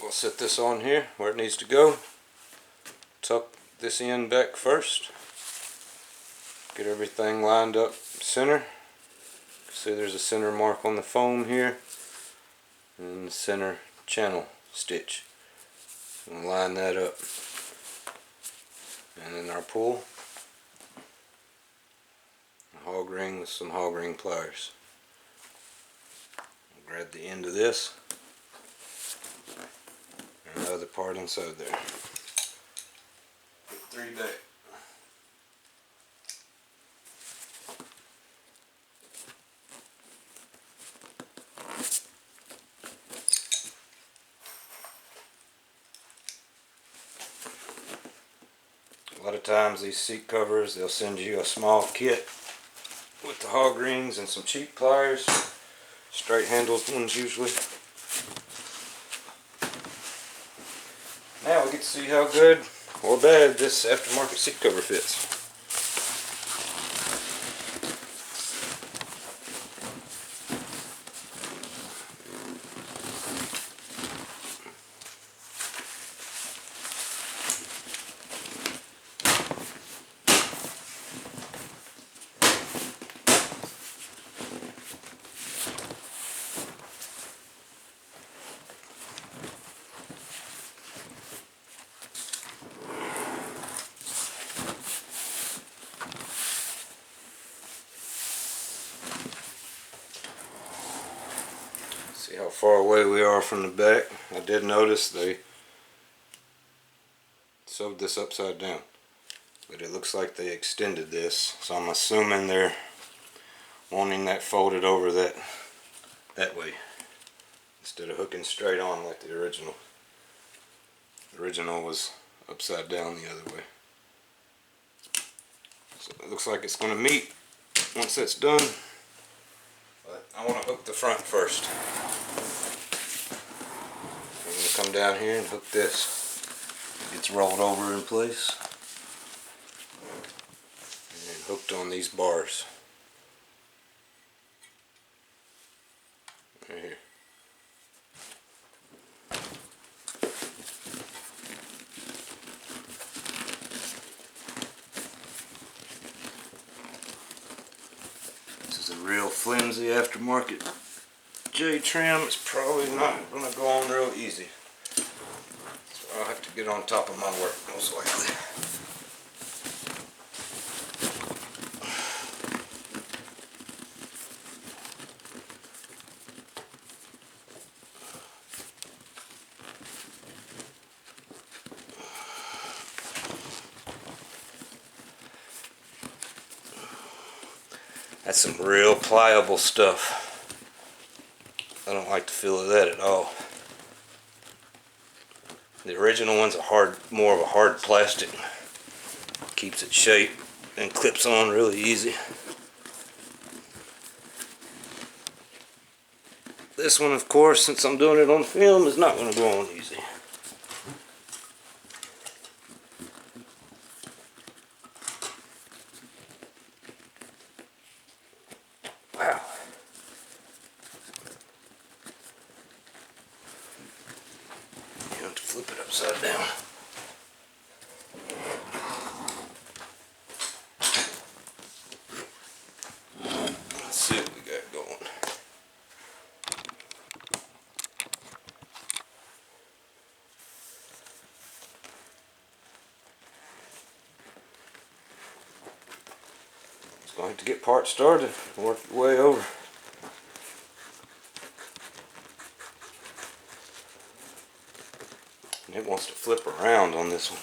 We'll set this on here where it needs to go. Tuck this end back first. Get everything lined up center. See, there's a center mark on the foam here, and the center channel stitch. We'll line that up. And then our pull, a hog ring with some hog ring pliers. We'll grab the end of this and the other part inside there. Put 3 back. A lot of times these seat covers, they'll send you a small kit with the hog rings and some cheap pliers, straight handled ones usually. Now we get to see how good or bad this aftermarket seat cover fits. See how far away we are from the back. I did notice they sewed this upside down, but it looks like they extended this, so I'm assuming they're wanting that folded over that way instead of hooking straight on like the original. The original was upside down the other way. So it looks like it's going to meet once that's done. But I want to hook the front first. I'm going to come down here and hook this. It gets rolled over in place and then hooked on these bars right here. This is a real flimsy aftermarket J trim. It's probably not going to go on real easy, so I'll have to get on top of my work most likely. That's some real pliable stuff. I don't like the feel of that at all. The original one's more of a hard plastic. Keeps its shape and clips on really easy. This one, of course, since I'm doing it on film, is not going to go on easy. Wow. You have to flip it upside down. Let's see what we got going. Just going to have to get parts started and work the way over. And it wants to flip around on this one.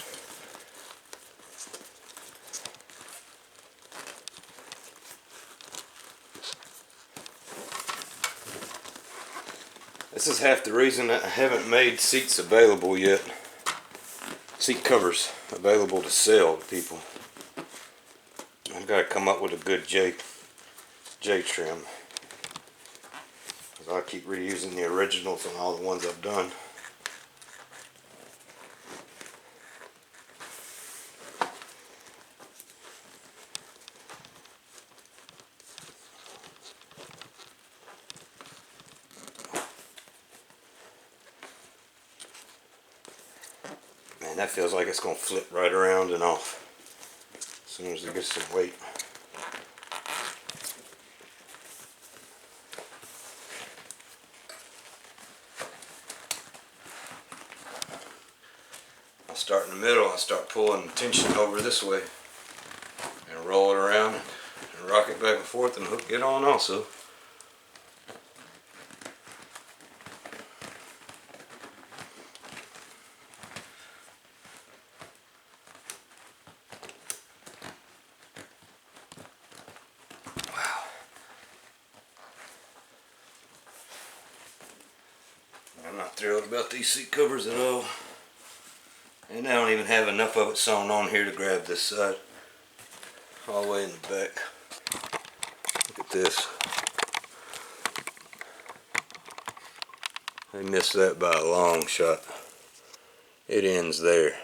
This is half the reason that I haven't made seats available yet. Seat covers available to sell to people. I've got to come up with a good J trim. Because I keep reusing the originals on all the ones I've done. Man, that feels like it's going to flip right around and off as soon as it gets some weight. I'll start in the middle, I'll start pulling the tension over this way and roll it around and rock it back and forth and hook it on also. I'm not thrilled about these seat covers at all. And I don't even have enough of it sewn on here to grab this side. All the way in the back. Look at this. They missed that by a long shot. It ends there.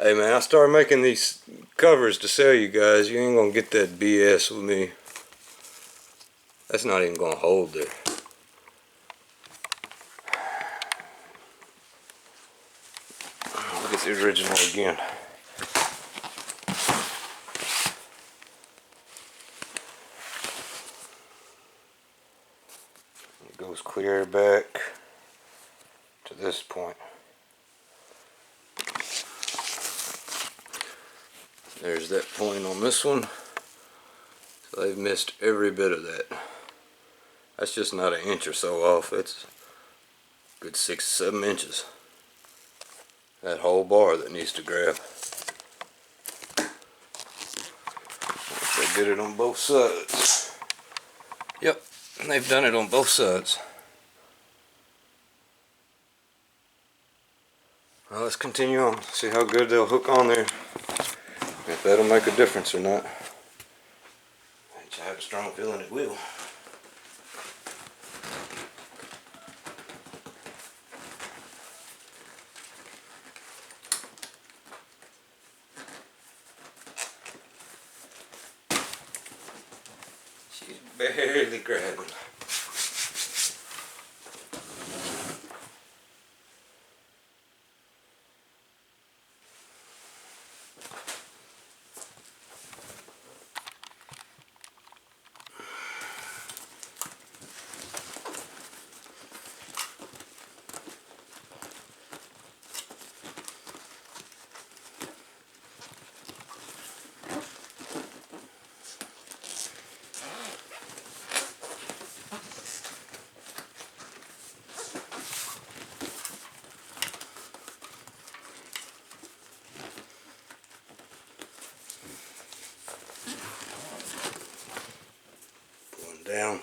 Hey man, I started making these covers to sell you guys. You ain't gonna get that BS with me. That's not even gonna hold there. Look at the original again. It goes clear back to this point. There's that point on this one. So they've missed every bit of that. That's just not an inch or so off. It's a good 6 to 7 inches. That whole bar that needs to grab. They did it on both sides. Yep, they've done it on both sides. Well, let's continue on. See how good they'll hook on there. If that'll make a difference or not. I have a strong feeling it will. She's barely grabbing. Down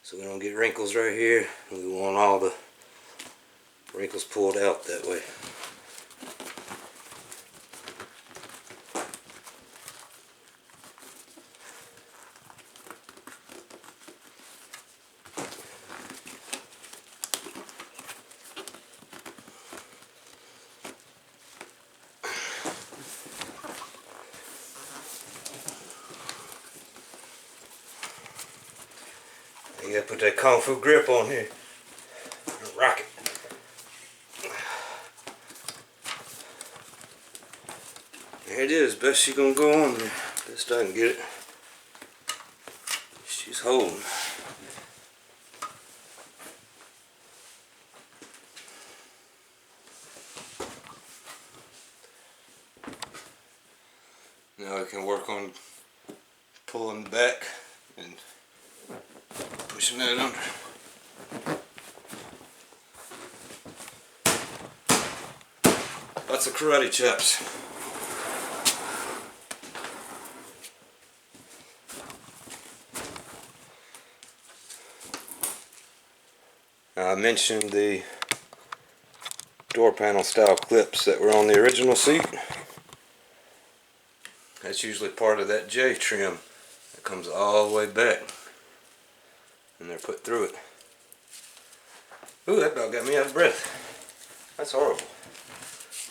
so we don't get wrinkles right here. We want all the wrinkles pulled out that way. You gotta put that Kung Fu grip on here. Rock it. There it is. Best she gonna go on there. Best I can get it. She's holding. Now I can work on pulling back and pushing that under. Lots of karate chops. Now I mentioned the door panel style clips that were on the original seat. That's usually part of that J trim that comes all the way back. And they're put through it. Ooh, that about got me out of breath. That's horrible.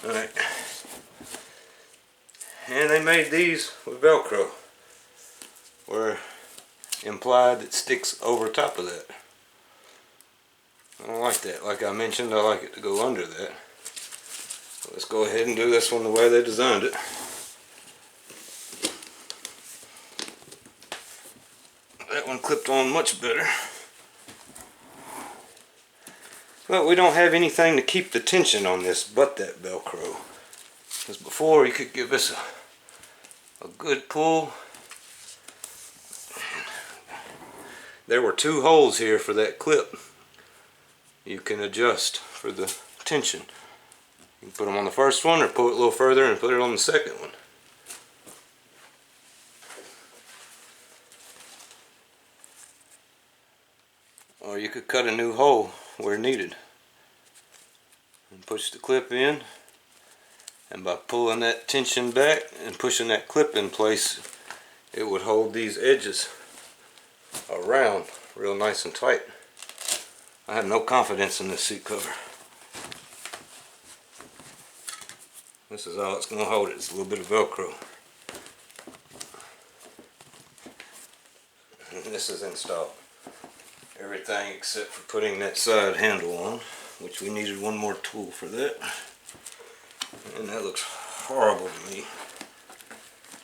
Alright. And they made these with Velcro, where implied that sticks over top of that. I don't like that. Like I mentioned, I like it to go under that. So let's go ahead and do this one the way they designed it. That one clipped on much better. But we don't have anything to keep the tension on this but that Velcro. Because before you could give this a good pull. There were 2 holes here for that clip. You can adjust for the tension. You can put them on the first one or pull it a little further and put it on the second one. Or you could cut a new hole where needed and push the clip in, and by pulling that tension back and pushing that clip in place, it would hold these edges around real nice and tight. I have no confidence in this seat cover. This is all it's going to hold it. It's a little bit of Velcro. And this is installed. Everything except for putting that side handle on, which we needed one more tool for that. And that looks horrible to me.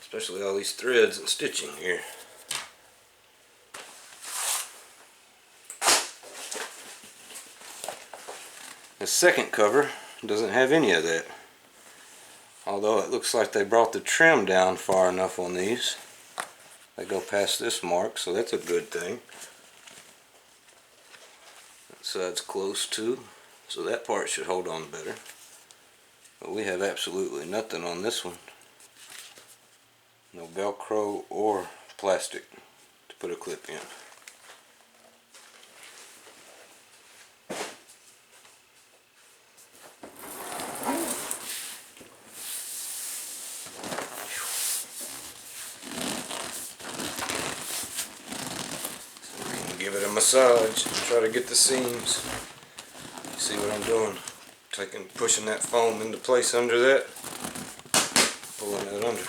Especially all these threads and stitching here. The second cover doesn't have any of that. Although it looks like they brought the trim down far enough on these. They go past this mark, so that's a good thing. That side's close too, so that part should hold on better. But we have absolutely nothing on this one. No Velcro or plastic to put a clip in. Give it a massage and try to get the seams. You see what I'm doing? Pushing that foam into place under that, pulling that under.